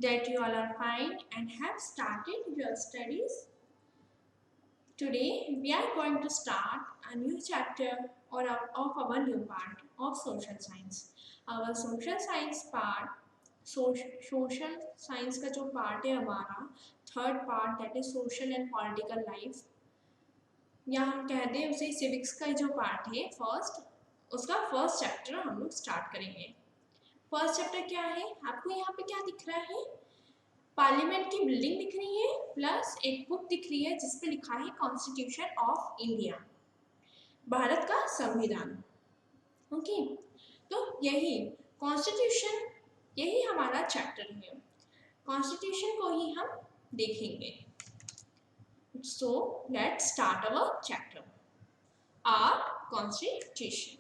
that you all are fine and have started your studies. Today, we are going to start a new chapter of our new part of social science. Our social science part, social science का जो part है हमारा third part that is social and political life, या हम कहते हैं उसे civics का जो part है उसका first chapter हम लोग start करेंगे. फर्स्ट चैप्टर क्या है? आपको यहाँ पे क्या दिख रहा है? पार्लियामेंट की बिल्डिंग दिख रही है प्लस एक बुक दिख रही है जिसपे लिखा है कॉन्स्टिट्यूशन ऑफ इंडिया, भारत का संविधान. ओके, तो यही कॉन्स्टिट्यूशन, यही हमारा चैप्टर है. कॉन्स्टिट्यूशन को ही हम देखेंगे. So let's start our chapter. Our constitution.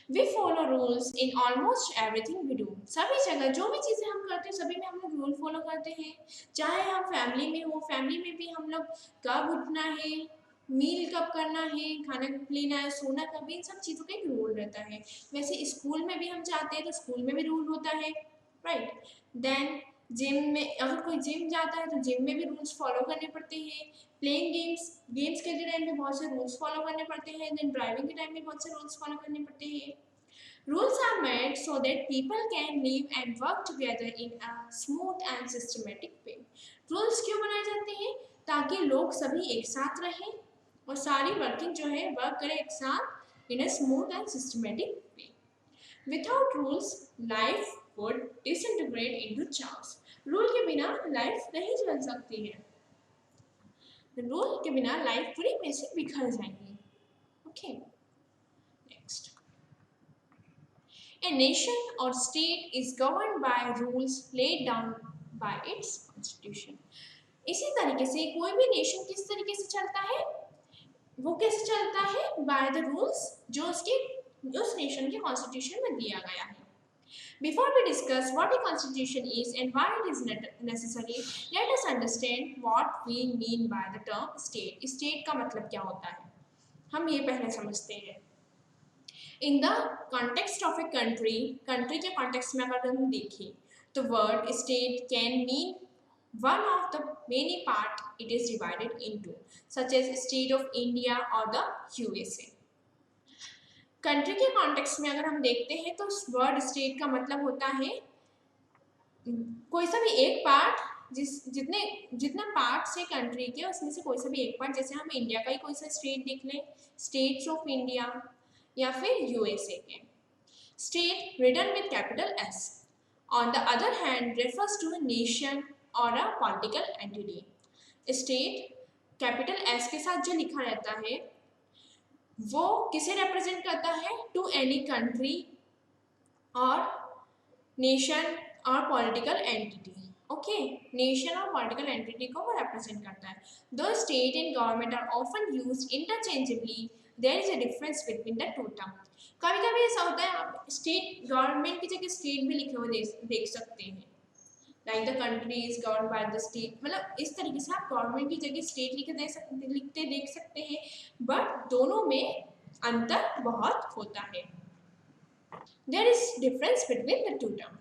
We follow rules in almost everything we do. सभी जगह जो भी चीज़ें हम करते हैं सभी में हम लोग रूल फॉलो करते हैं. चाहे हम फैमिली में हो, फैमिली में भी हम लोग कब उठना है, मील कब करना है, खाना कब लेना है, सोना कब, इन सब चीज़ों का एक रूल रहता है. वैसे स्कूल में भी हम जाते हैं तो स्कूल में भी रूल होता है, राइट. देन जिम में, अगर कोई जिम जाता है तो जिम में भी रूल्स फॉलो करने पड़ते हैं. प्लेइंग गेम्स के टाइम में बहुत से रूल्स फॉलो करने पड़ते हैं. देन ड्राइविंग के टाइम में बहुत से रूल्स फॉलो करने पड़ते हैं. Rules are made so that people can live and work together in a smooth and systematic way. Rules क्यों बनाए जाते हैं? ताकि लोग सभी एक साथ रहें और सारी वर्किंग जो है वर्क करें एक साथ in a smooth and systematic way. Without rules, life would disintegrate into chaos. Rule के बिना लाइफ नहीं चल सकती है. रूल के बिना लाइफ पूरी में से बिखर जाएगी. Okay, next. A nation or state is governed by rules laid down by its constitution. इसी तरीके से कोई भी नेशन किस तरीके से चलता है, वो कैसे चलता है? By the rules जो उस नेशन के कॉन्स्टिट्यूशन में दिया गया है. Before we discuss what a constitution is and why it is necessary, let us understand what we mean by the term state. State का मतलब क्या होता है, हम ये पहले समझते हैं. In the context of a country के context में अगर हम देखें तो word state can mean one of the many part it is divided into, such as state of India or the USA. Country के कॉन्टेक्स्ट में अगर हम देखते हैं तो वर्ड स्टेट का मतलब होता है कोई सा भी एक पार्ट, जितना पार्ट्स है कंट्री के उसमें से कोई सा भी एक पार्ट. जैसे हम इंडिया का ही कोई सा स्टेट देख लें, स्टेट्स ऑफ इंडिया या फिर यूएसए के. State written with capital S on the other hand refers to a nation और a political entity. State capital S के साथ जो लिखा रहता है वो किसे रिप्रेजेंट करता है? टू एनी कंट्री और नेशन और पॉलिटिकल एंटिटी. ओके, नेशन और पॉलिटिकल एंटिटी को वो रिप्रेजेंट करता है. Though state and government are often used interchangeably. There is a difference between the two term. कभी कभी ऐसा होता है आप स्टेट गवर्नमेंट की जगह स्टेट भी लिखे हुए देख सकते हैं, like the country is govern by the state. मतलब इस तरीके से आप गवर्नमेंट की जगह स्टेट लिखते देख सकते हैं, बट दोनों में अंतर बहुत होता है. There is difference between the two term.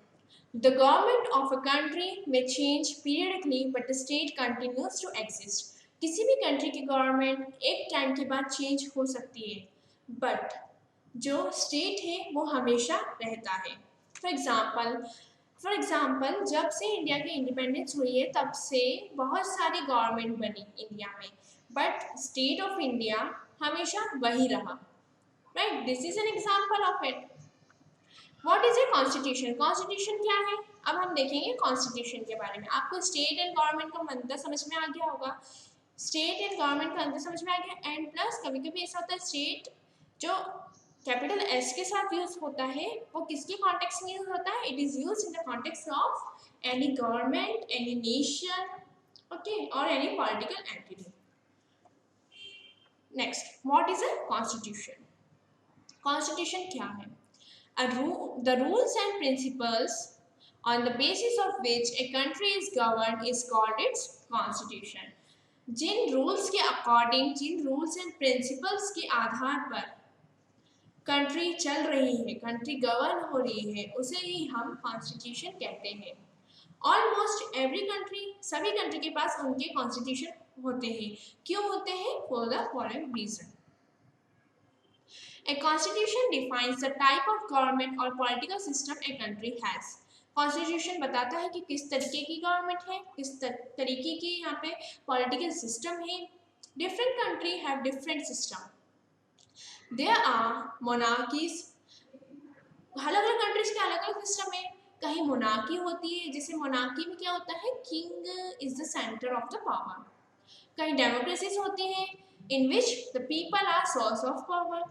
The government of a country may change periodically, but the state continues to exist. किसी भी कंट्री की गवर्नमेंट एक टाइम के बाद चेंज हो सकती है, बट जो स्टेट है वो हमेशा रहता है. फॉर एग्जाम्पल जब से इंडिया की इंडिपेंडेंस हुई है तब से बहुत सारी गवर्नमेंट बनी इंडिया में, बट स्टेट ऑफ इंडिया हमेशा वही रहा, right. This is an example of it. What is a constitution? Constitution क्या है? अब हम देखेंगे कॉन्स्टिट्यूशन के बारे में. आपको स्टेट एंड गवर्नमेंट का अंतर समझ में आ गया होगा. स्टेट एंड गवर्नमेंट का अंतर समझ में आ गया. एंड प्लस कभी कभी ऐसा होता है स्टेट जो कैपिटल एस के साथ यूज होता है वो किसके कॉन्टेक्स्ट में यूज होता है? It is use in the context of any government, any nation, okay, और any political entity. Next, what is a constitution? Constitution क्या है? The rules and principles on the basis of which a country is governed is called its constitution. जिन rules के according, जिन rules and principles के आधार पर country चल रही है, कंट्री गवर्न हो रही है, उसे ही हम कॉन्स्टिट्यूशन कहते हैं. ऑलमोस्ट एवरी कंट्री, सभी कंट्री के पास उनके कॉन्स्टिट्यूशन होते हैं। क्यों होते हैं? For the following reason. A constitution defines the type of government or political system a country has. Constitution बताता है कि किस तरीके की गवर्नमेंट है, किस तरीके की यहाँ पे पॉलिटिकल सिस्टम है। Different country have different system. There are monarchies, अलग अलग कंट्रीज के अलग अलग सिस्टम है। कहीं मोनार्की होती है, जैसे मोनार्की में क्या होता है, king is the centre of the power. कहीं डेमोक्रेसीज होती है in which the people are source of power.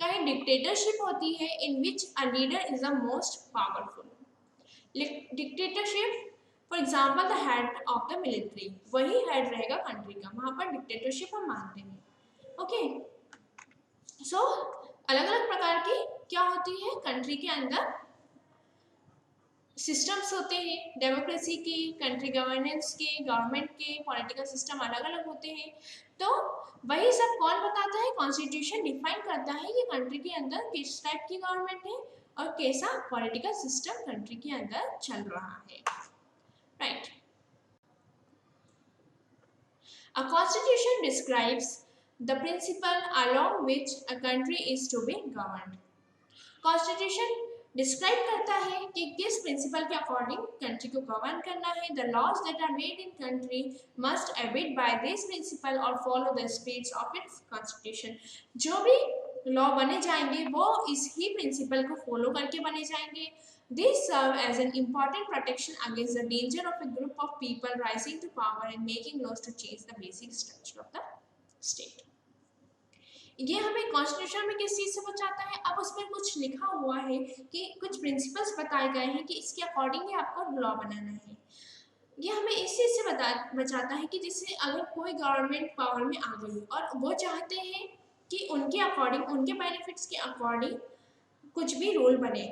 कहीं डिक्टेटरशिप होती है in which a leader is the most powerful. Dictatorship for example the head of the military, वही head रहेगा country का, वहां पर डिक्टेटरशिप हम मानते हैं। ओके, सो अलग अलग प्रकार की क्या होती है कंट्री के अंदर सिस्टम्स होते हैं, डेमोक्रेसी के, कंट्री गवर्नेंस के, गवर्नमेंट के, पॉलिटिकल सिस्टम अलग अलग होते हैं। तो वही सब कौन बताता है? कॉन्स्टिट्यूशन डिफाइन करता है कि कंट्री के अंदर किस टाइप की गवर्नमेंट है और कैसा पॉलिटिकल सिस्टम कंट्री के अंदर चल रहा है। Right. A constitution describes the principle along which a country is to be governed. Constitution describe करता है कि किस प्रिंसिपल के अकॉर्डिंग कंट्री को गवर्न करना है। The laws that are made in country must abide by this principle और follow the spirit of its constitution. जो भी लॉ बने जाएंगे वो इस ही प्रिंसिपल को फॉलो करके बने जाएंगे। These serve as an important protection against the danger of a group of people rising to power and making laws to change the basic structure of the state. ये हमें कॉन्स्टिट्यूशन में किस चीज़ से बचाता है? अब उसमें कुछ लिखा हुआ है कि कुछ प्रिंसिपल्स बताए गए हैं कि इसके अकॉर्डिंग ही आपको लॉ बनाना है। ये हमें इस चीज़ से बचाता है कि जैसे अगर कोई गवर्नमेंट पावर में आ गई और वो चाहते हैं कि उनके अकॉर्डिंग, उनके बेनिफिट्स के अकॉर्डिंग कुछ भी रूल बने,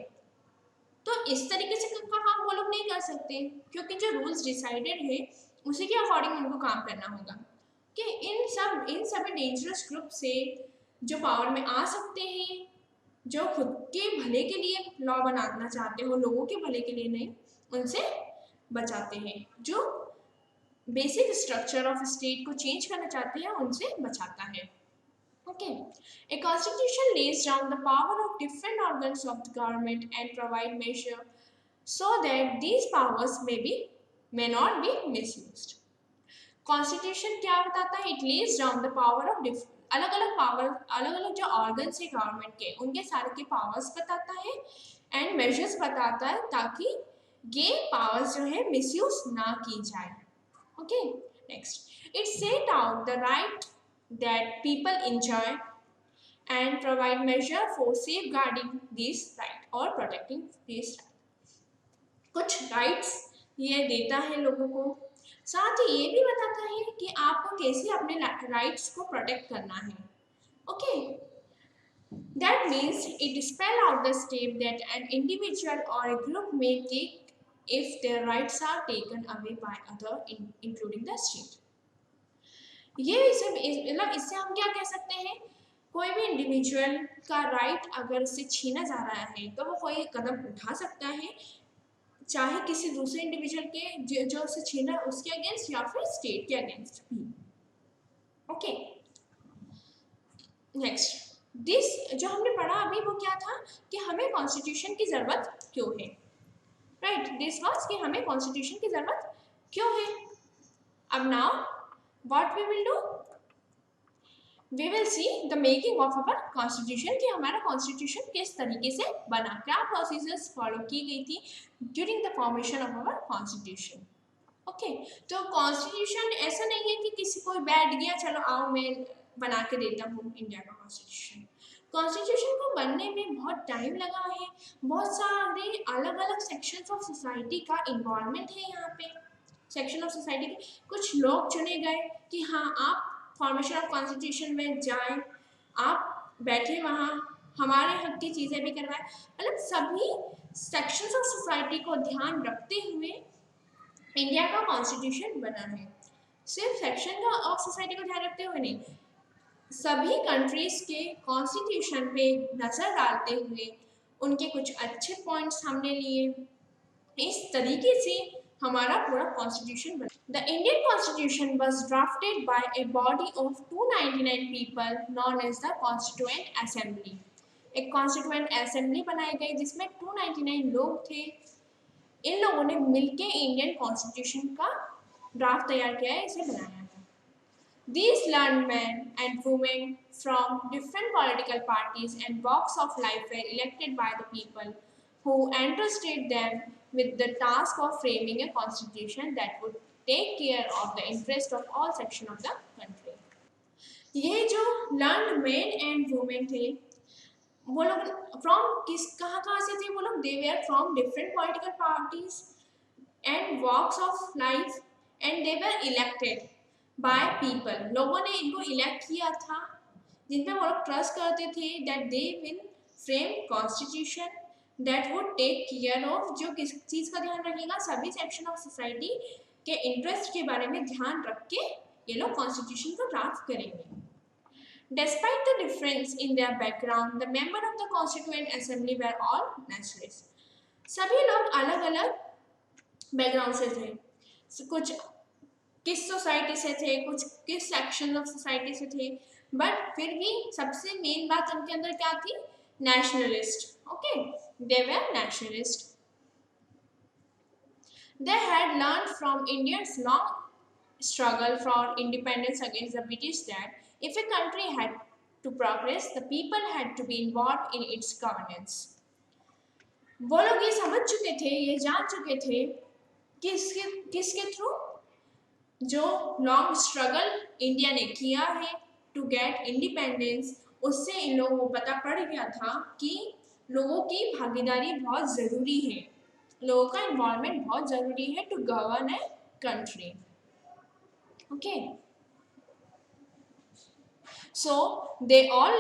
तो इस तरीके से काम वो लोग नहीं कर सकते, क्योंकि जो रूल्स डिसाइडेड है उसी के अकॉर्डिंग उनको काम करना होगा। कि इन सभी डेंजरस ग्रुप से जो पावर में आ सकते हैं, जो खुद के भले के लिए लॉ बनाना चाहते हो, लोगों के भले के लिए नहीं, उनसे बचाते हैं। जो बेसिक स्ट्रक्चर ऑफ स्टेट को चेंज करना चाहते हैं उनसे बचाता है। Okay, a constitution lays down the power of different organs of the government and provide measure so that these powers may not be misused. Constitution क्या बताता है? It lays down the power of different, अलग अलग power, अलग अलग जो organs है government के, उनके सारे के पावर्स बताता है एंड मेजर्स बताता है ताकि ये पावर्स जो है मिसयूज ना की जाए। Okay, next, it set out the right that people enjoy and provide measure for safeguarding these right or protecting these right. कुछ rights ये देता है लोगों को, साथ ही ये भी बताता है कि आपको कैसे अपने rights को protect करना है। Okay, that means it spell out the step that an individual or a group may take if their rights are taken away by other, including the state. ये मतलब इससे हम क्या कह सकते हैं? कोई भी इंडिविजुअल का राइट अगर उससे छीना जा रहा है तो वो कोई कदम उठा सकता है, चाहे किसी दूसरे इंडिविजुअल के जो उससे छीना उसके अगेंस्ट या फिर स्टेट के अगेंस्ट भी। ओके, नेक्स्ट, दिस जो हमने पढ़ा अभी वो क्या था कि हमें कॉन्स्टिट्यूशन की जरूरत क्यों है। राइट, दिस वाज कि हमें कॉन्स्टिट्यूशन की जरूरत क्यों है। अब now what we will do, we will see the making of our constitution कि हमारा constitution किस तरीके से बना, क्या प्रोसीजर्स फॉलो की गई थी during the formation of our constitution. Okay, तो कॉन्स्टिट्यूशन ऐसा नहीं है कि किसी को बैठ गया चलो आओ मैं बना के देता हूँ इंडिया का कॉन्स्टिट्यूशन। कॉन्स्टिट्यूशन को बनने में बहुत टाइम लगा है, बहुत सारे अलग अलग सेक्शंस ऑफ सोसाइटी का इन्वॉल्वमेंट है यहाँ पे। सेक्शन ऑफ सोसाइटी के कुछ लोग चुने गए कि हाँ आप फॉर्मेशन ऑफ कॉन्स्टिट्यूशन में जाएं, आप बैठे वहाँ हमारे हक की चीज़ें भी करवाएं। मतलब सभी सेक्शंस ऑफ सोसाइटी को ध्यान रखते हुए इंडिया का कॉन्स्टिट्यूशन बना है। सिर्फ सेक्शन का ऑफ सोसाइटी को ध्यान रखते हुए नहीं, सभी कंट्रीज के कॉन्स्टिट्यूशन पे नज़र डालते हुए उनके कुछ अच्छे पॉइंट्स हमने लिए। इस तरीके से हमारा पूरा कॉन्स्टिट्यूशन बना। The Indian constitution was drafted by a body of 299 people known as the constituent assembly. एक कॉन्स्टिट्यूएंट असेंबली बनाई गई जिसमें 299 लोग थे। इन लोगों ने मिलके इंडियन कॉन्स्टिट्यूशन का ड्राफ्ट तैयार किया है, इसे बनाया है। These learned men and women from different political parties and walks of life were elected by the people who entrusted them with the task of framing a constitution that would take care of the interest of all sections of the country. ये जो learned men and women थे, वो लोग from कहाँ से थे वो लोग? They were from different political parties and walks of life and they were elected by people. लोगों ने इनको इलेक्ट किया था जिनपे वो लोग ट्रस्ट करते थे that they will frame constitution that would take care of, जो किस चीज़ का ध्यान रखेगा? सभी सेक्शन ऑफ सोसाइटी के इंटरेस्ट के बारे में ध्यान रख के ये लोग कॉन्स्टिट्यूशन को ड्राफ्ट करेंगे। Despite the difference in their background, the members of the Constituent Assembly were all nationalists. सभी लोग अलग अलग बैकग्राउंड से थे, कुछ किस सोसाइटी से थे, कुछ किस सेक्शन ऑफ सोसाइटी से थे, बट फिर भी सबसे मेन बात उनके अंदर क्या थी? Nationalist. Okay, they were nationalist. They had learned from India's long struggle for independence against the British that if a country had to progress, the people had to be involved in its governance. वो लोग ये समझ चुके थे, ये जान चुके थे किसके थ्रू? जो लॉन्ग स्ट्रगल इंडिया ने किया है टू गेट इंडिपेंडेंस, उससे इन लोगों को पता पड़ गया था कि लोगों की भागीदारी बहुत ज़रूरी है, लोगों का इन्वॉल्वमेंट बहुत ज़रूरी है to govern a country. Okay, so they all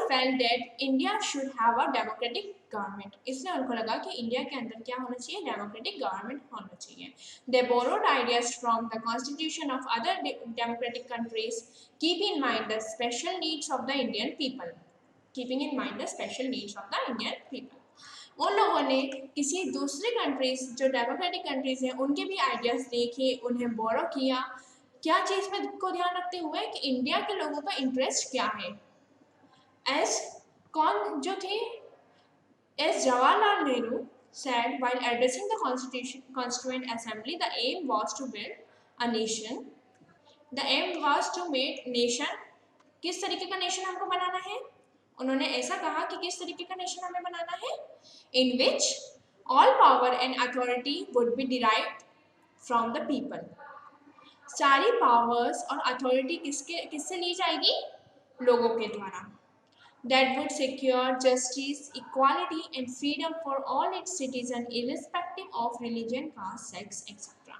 felt that India should have a democratic government. इसलिए उनको लगा कि इंडिया के अंदर क्या होना चाहिए? डेमोक्रेटिक गवर्नमेंट होना चाहिए। They borrowed ideas from the constitution of other democratic countries, keeping in mind the special needs of the Indian people. Keeping in mind the special needs of the Indian people. उन लोगों ने किसी दूसरी countries जो democratic countries हैं उनके भी ideas देखे, उन्हें बोरो किया। क्या चीज़ में को ध्यान रखते हुए कि इंडिया के लोगों का इंटरेस्ट क्या है? कौन जो थे? S Jawaharlal Nehru said while addressing the Constituent Assembly, the aim was to build a nation. The aim was to make nation. किस तरीके का नेशन हमको बनाना है? उन्होंने ऐसा कहा कि किस तरीके का नेशन हमें बनाना है? In which all power and authority would be derived from the people. सारी पावर्स और अथॉरिटी किससे ली जाएगी? लोगों के द्वारा। That would secure justice, equality and freedom for all its citizens irrespective of religion, caste, sex, etc.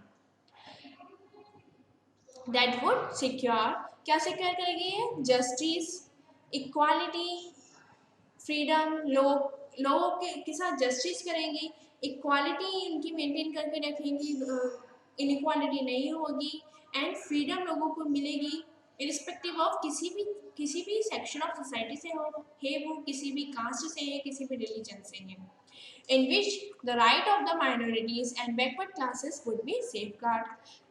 That would secure, क्या secure करेगी ये? जस्टिस, इक्वालिटी, फ्रीडम, लोगों के साथ जस्टिस करेंगी, इक्वालिटी इनकी मेंटेन करके रखेंगी, इनइक्वालिटी नहीं होगी एंड फ्रीडम लोगों को मिलेगी इरिस्पेक्टिव ऑफ किसी भी सेक्शन ऑफ सोसाइटी से हो, है वो किसी भी कास्ट से है, किसी भी रिलीजन से है। In which the right of the minorities and backward classes would be safeguard.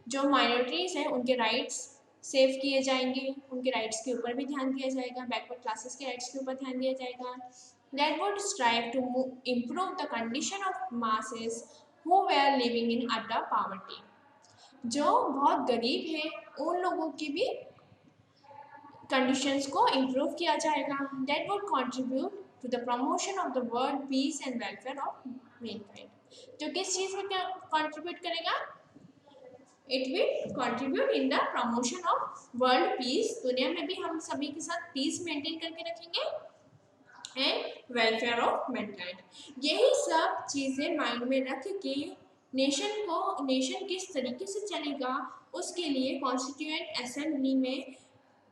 जो माइनॉरिटीज हैं उनके राइट्स सेव किए जाएंगे, उनके राइट्स के ऊपर भी ध्यान दिया जाएगा, बैकवर्ड क्लासेस के राइट्स के ऊपर ध्यान दिया जाएगा। That would strive to improve the condition of masses who were living in utter poverty. जो बहुत गरीब है उन लोगों की भी कंडीशंस को इम्प्रूव किया जाएगा। That would contribute to the promotion of the world peace and welfare of mankind. जो किस चीज़ में कंट्रीब्यूट करेगा? It will contribute in the promotion of world peace. दुनिया में भी हम सभी के साथ पीस मेंटेन करके रखेंगे एंड वेलफेयर ऑफ मैनकाइंड। यही सब चीज़ें माइंड में रख के नेशन किस तरीके से चलेगा उसके लिए कॉन्स्टिट्यूएंट असेंबली में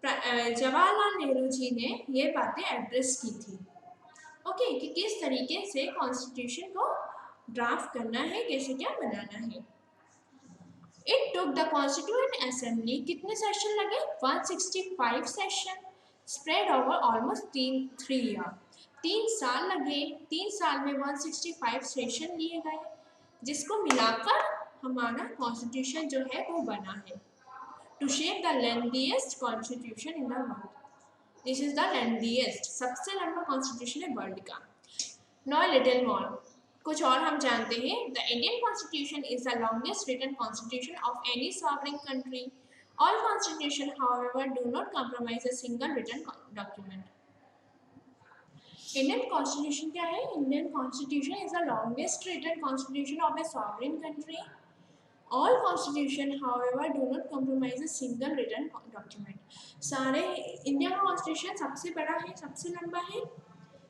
जवाहरलाल नेहरू जी ने ये बातें एड्रेस की थी। ओके, कि किस तरीके से कॉन्स्टिट्यूशन को ड्राफ्ट करना है, कैसे क्या बनाना है। It took the constituent assembly कितने सेशन लगे? 165 session spread over almost 3 year. 3 साल लगे। 3 साल में 165 सेशन लिए गए। जिसको मिलाकर हमारा कॉन्स्टिट्यूशन जो है वो बना है। To shape the lengthiest constitution in the world, this is the lengthiest, सबसे लंबा कॉन्स्टिट्यूशन है वर्ल्ड का। नाउ लिटिल मोर, कुछ और हम जानते हैं। The Indian constitution is the longest written constitution of any sovereign country. All constitution, however, do not compromise a single written document. Indian Constitution क्या है? Indian Constitution is the longest written constitution of a sovereign country. All constitution, however, do not compromise a single written document. सारे India का constitution सबसे बड़ा है, सबसे लंबा है।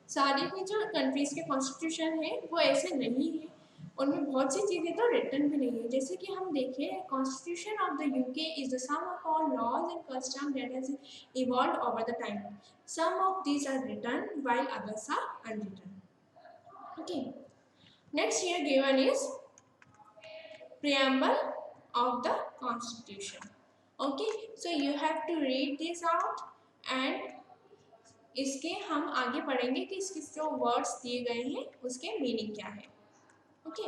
सारे की जो कंट्रीज के कॉन्स्टिट्यूशन है वो ऐसे नहीं है, उनमें बहुत सी चीज़ें तो रिटन भी नहीं है। जैसे कि हम देखें, constitution of the UK is the sum of all laws and custom that has evolved over the time. Some of these are written while others are unwritten. Okay, next here given is preamble of the constitution. Okay, so you have to read this out and इसके हम आगे पढ़ेंगे कि इसके जो words दिए गए हैं उसके मीनिंग क्या है। ओके,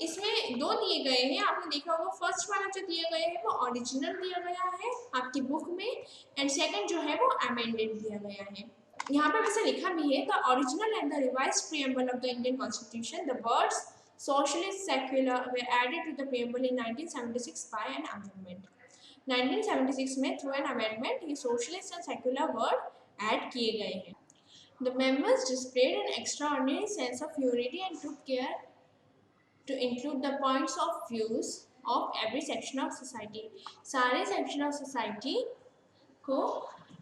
इसमें दो दिए गए हैं, आपने देखा होगा। फर्स्ट वाला जो दिया गया है वो ओरिजिनल दिया गया है आपकी बुक में, एंड सेकंड जो है वो अमेंडेड दिया गया है। यहाँ पे वैसे लिखा भी है, the original and the revised preamble of the Indian constitution, the words socialist secular were added to the preamble in 1976 by an amendment. 1976 में through an amendment ये socialist and secular word add किए गए हैं। The members displayed an extraordinary sense of unity and took care to include the points of views of every section of society. सारे section of society को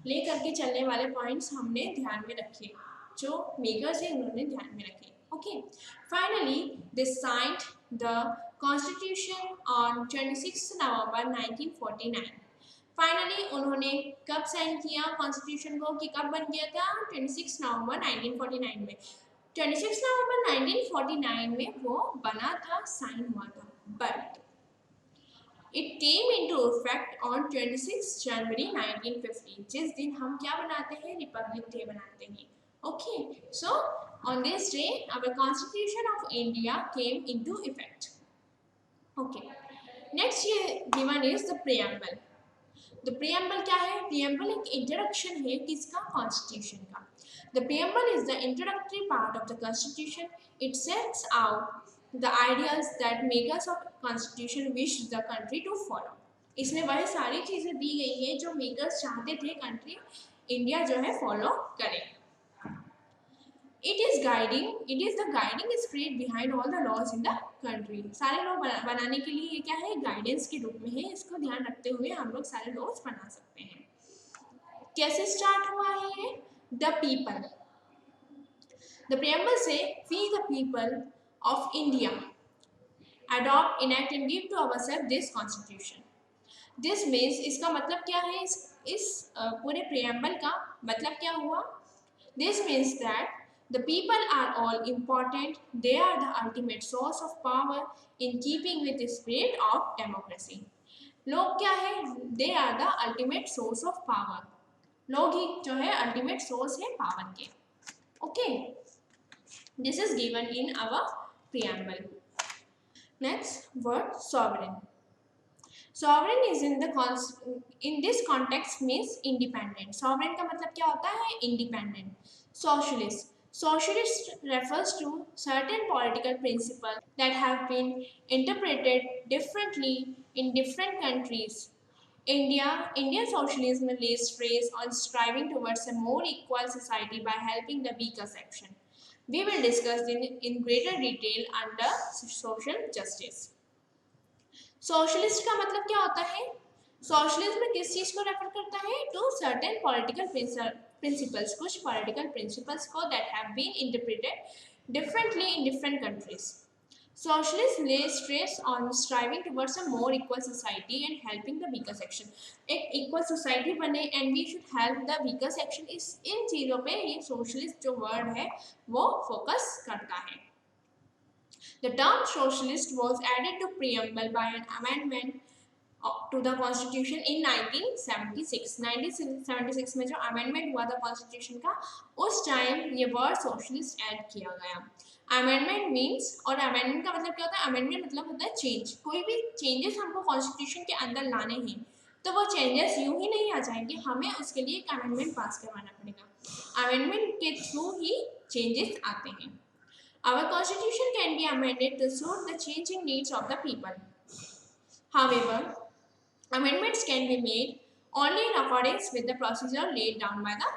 लेकर के चलने वाले points हमने ध्यान में रखे, जो मेकर्स हैं उन्होंने ध्यान में रखे। Okay, finally they signed the constitution on 26 November 1949. Finally उन्होंने कब साइन किया कॉन्स्टिट्यूशन को, कि कब बन गया था? 26 नवंबर 1949 में। 26 नवंबर 1949 में वो बना था, साइन हुआ था, but it came into effect on 26 जनवरी 1950, जिस दिन हम क्या बनाते हैं? रिपब्लिक डे बनाते हैं। Okay, so on this day our Constitution of India came into effect. Okay, next here given is the preamble. The preamble क्या है? Preamble एक introduction है किसका? Constitution का। The preamble is the introductory part of the Constitution. It sets out the ideas that makers of Constitution wish the country to follow. इसमें वह सारी चीज़ें दी गई है जो मेकर्स चाहते थे कंट्री इंडिया जो है फॉलो करे। It is the guiding spirit behind all the laws in the country. सारे लॉ बनाने के लिए ये क्या है? गाइडेंस के रूप में है। इसको ध्यान रखते हुए हम लोग सारे लॉज बना सकते हैं। कैसे स्टार्ट हुआ है ये? The people. The preamble say, we the people of India adopt, enact and give to ourselves this constitution. This means, इसका मतलब क्या है? इस पूरे preamble का मतलब क्या हुआ? This means that the people are all important. They are the ultimate source of power in keeping with the spirit of democracy. लोग क्या है? They are the ultimate source of power. लोग ही जो है ultimate source है power के। Okay, this is given in our preamble. Next word, sovereign. Sovereign is in this context means independent. Sovereign का मतलब क्या होता है? Independent. Socialist. Socialist refers to certain political principles that have been interpreted differently in different countries. Indian socialism lays stress on striving towards a more equal society by helping the weaker section. We will discuss in greater detail under social justice. Socialist का मतलब क्या होता है? Socialism किस चीज़ को refer करता है? To certain political principles, कुछ political principles को that have been interpreted differently in different countries. Socialists lay stress on striving towards a more equal society and helping the weaker section. एक equal society बने and we should help the weaker section, इस इन चीज़ों पे ये socialist जो word है वो focus करता है। The term socialist was added to preamble by an amendment to the constitution in 1976। 1976 में जो अमेंडमेंट हुआ था कॉन्स्टिट्यूशन का, उस टाइम ये वर्ड सोशलिस्ट ऐड किया गया। अमेंडमेंट मीन्स, और अमेंडमेंट का मतलब क्या होता है? अमेंडमेंट मतलब होता है चेंज। कोई भी चेंजेस हमको कॉन्स्टिट्यूशन के अंदर लाने हैं तो वो चेंजेस यूं ही नहीं आ जाएंगे, हमें उसके लिए एक अमेंडमेंट पास करवाना पड़ेगा। अमेंडमेंट के थ्रू ही चेंजेस आते हैं। Our constitution can be amended to suit the changing needs of the people. However, amendments can be made only in accordance with the procedure laid down by the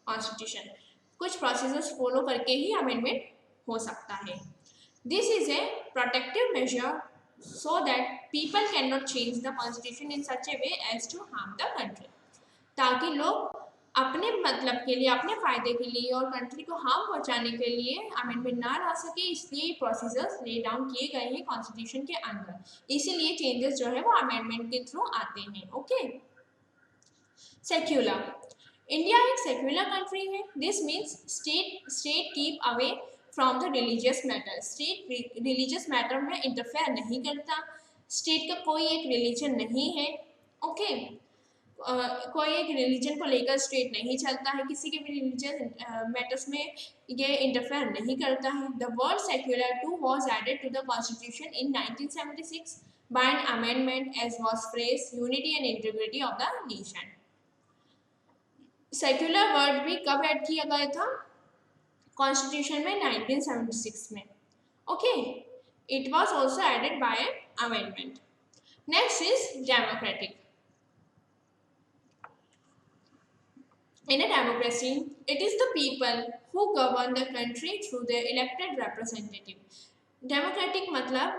constitution. कुछ procedures follow करके ही amendment हो सकता है। This is a protective measure so that people cannot change the constitution in such a way as to harm the country. ताकि लोग अपने मतलब के लिए, अपने फायदे के लिए और कंट्री को हार्म पहुंचाने के लिए अमेंडमेंट ना ला सके, इसलिए प्रोसीजर्स ले डाउन किए गए हैं कॉन्स्टिट्यूशन के अंदर। इसीलिए चेंजेस जो है वो अमेंडमेंट के थ्रू आते हैं। ओके। सेक्युलर, इंडिया एक सेक्युलर कंट्री है। This means state keep away from the religious matter. State religious matter में इंटरफेयर नहीं करता। स्टेट का कोई एक रिलीजन नहीं है। ओके। कोई एक रिलीजन को लेकर स्टेट नहीं चलता है, किसी के भी रिलीजन मैटर्स में ये इंटरफेयर नहीं करता है। The word secular too was added to the constitution in 1976 by an amendment as was phrase unity and integrity of the nation. Secular word भी कब ऐड किया गया था? कॉन्स्टिट्यूशन में 1976 में। Okay. It was also added by an amendment. Next is democratic. In a democracy, it is the people who govern the country through their elected representative. Democratic मतलब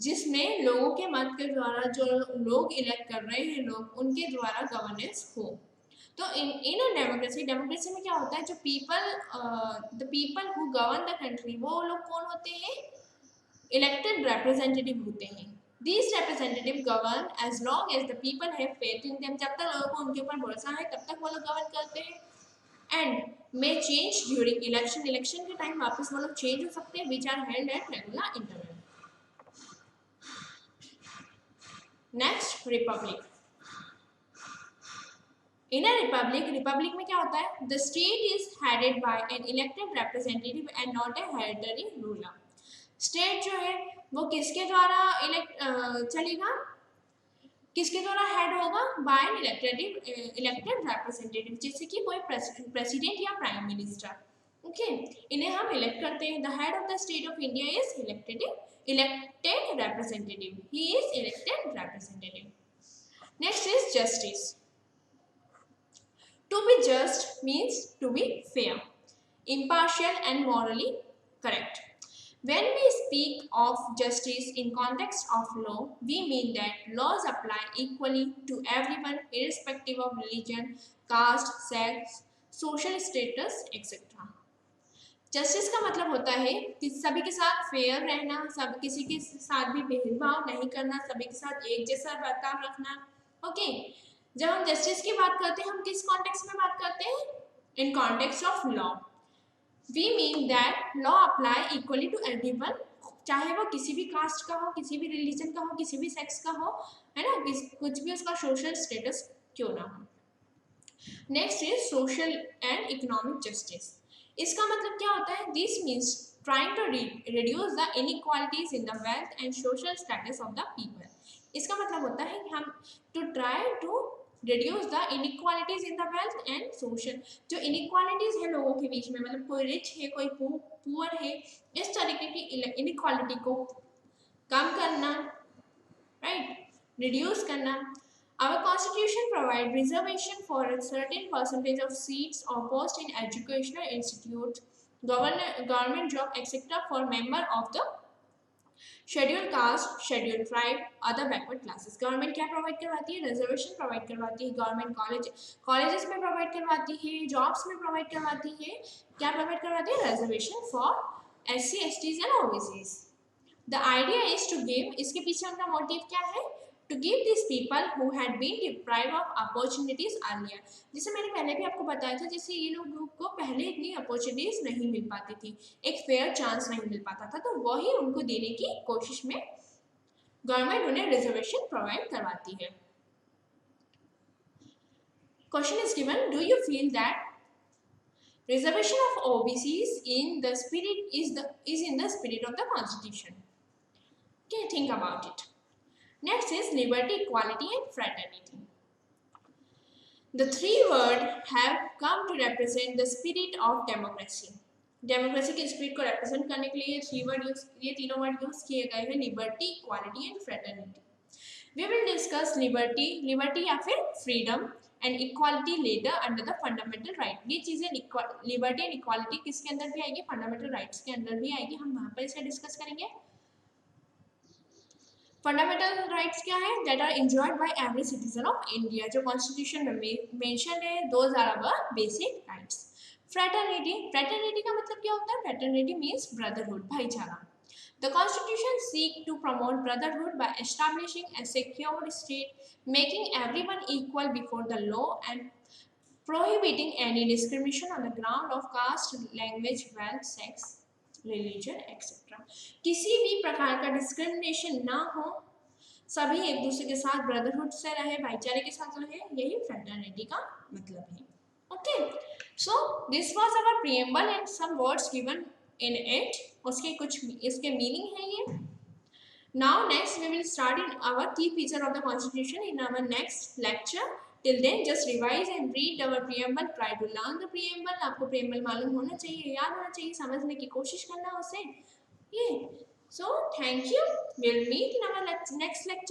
जिसमें लोगों के मत के द्वारा जो लोग इलेक्ट कर रहे हैं लोग, उनके द्वारा गवर्नेंस हो। तो इन अ डेमोक्रेसी में क्या होता है? जो the people who govern the country, वो लोग कौन होते हैं? इलेक्टेड रिप्रेजेंटेटिव होते हैं। These representatives govern as long as the people have faith in them. जब तक लोगों को उनके ऊपर भरोसा है तब तक वो लोग गवर्न करते हैं। And may change during election. Election के टाइम वापस वो लोग चेंज हो सकते हैं, which are held at regular interval. Next, republic. In a republic में क्या होता है? The state is headed by an elected representative and not a hereditary ruler. State जो है वो किसके द्वारा चलेगा? किसके द्वारा हेड होगा? बाय एन इलेक्टेड रिप्रेजेंटेटिव, जैसे कि कोई प्रेसिडेंट या प्राइम मिनिस्टर। ओके। इन्हें हम इलेक्ट करते हैं। The head of the state of India is elected representative. He is elected representative. Next is justice. To be just means to be fair, impartial and morally correct. When we speak of justice in context of law, we mean that laws apply equally to everyone irrespective of religion, caste, sex, social status, etc. Justice का मतलब होता है कि सभी के साथ fair रहना, सब किसी के साथ भी भेदभाव नहीं करना, सभी के साथ एक जैसा बर्ताव रखना। ओके। जब हम जस्टिस की बात करते हैं, हम किस कॉन्टेक्स्ट में बात करते हैं? In context of law. We mean that law apply equally to everyone, चाहे वो किसी भी कास्ट का हो, किसी भी रिलीजन का हो, किसी भी सेक्स का हो, है ना, कुछ भी उसका सोशल स्टेटस क्यों ना हो। Next is social and economic justice. इसका मतलब क्या होता है? This means trying to reduce the inequalities in the wealth and social status of the people. इसका मतलब होता है कि हम to try to reduce the inequalities in the wealth and social, जो inequalities है लोगों के बीच में, मतलब कोई रिच है कोई पुअर है, इस तरीके की inequality को कम करना, right, reduce करना। Our constitution provide reservation for a certain percentage of seats or posts in educational institutes, government job, etc. for member of the schedule caste, schedule tribe, other backward classes. Government क्या provide करवाती है? Reservation provide करवाती है। Government colleges में provide करवाती है, jobs में provide करवाती है। क्या प्रोवाइड करवाती है? Reservation for SC, STs and OBCs। The idea is to give, इसके पीछे उनका मोटिव क्या है? To give these people who had been deprived of opportunities earlier. जैसे मैंने पहले भी आपको बताया था, जैसे ये लोगों को पहले इतनी अपॉर्चुनिटीज नहीं मिल पाती थी, एक फेयर चांस नहीं मिल पाता था, तो वही उनको देने की कोशिश में गवर्नमेंट उन्हें रिजर्वेशन प्रोवाइड करवाती है। Question is given, do you feel that reservation of OBCs in the spirit is in the spirit of the constitution? Okay, think about it. Next is liberty, equality and fraternity. The three words have come to represent the spirit of democracy. Democracy के spirit को represent करने के लिए ये तीनों word use किए गए हैं, liberty, equality and fraternity. We will discuss liberty या फिर freedom and equality later under the fundamental right. ये चीजें लिबर्टी एंड इक्वालिटी किसके अंदर भी आएगी, फंडामेंटल राइट्स के अंदर भी आएगी, हम वहां पर इसे डिस्कस करेंगे। फंडामेंटल राइट्स क्या है, that are enjoyed by every citizen of India, जो कॉन्स्टिट्यूशन में मेंशन है, those are our basic rights. Fraternity का मतलब क्या होता है, फ्रेटर्निटी मीन्स ब्रदरहुड, भाईचारा। The Constitution seeks to promote brotherhood by establishing a secure state, making everyone equal before the law and prohibiting any discrimination on the ground of caste, language, wealth, sex, religion, etc. किसी भी प्रकार का discrimination ना हो, सभी एक दूसरे के साथ ब्रदरहुड से रहे, भाईचारे के साथ रहे, यही फ्रेटर्निटी का मतलब है। Okay, so this was our preamble and some words given in it, उसके कुछ इसके मीनिंग है ये। Now next we will start in our key feature of the constitution in our next lecture. Till then just revise and read our preamble, try to learn the preamble. आपको preamble मालूम होना चाहिए, याद होना चाहिए, समझने की कोशिश करना उसे। ये so thank you, will meet in our next lecture.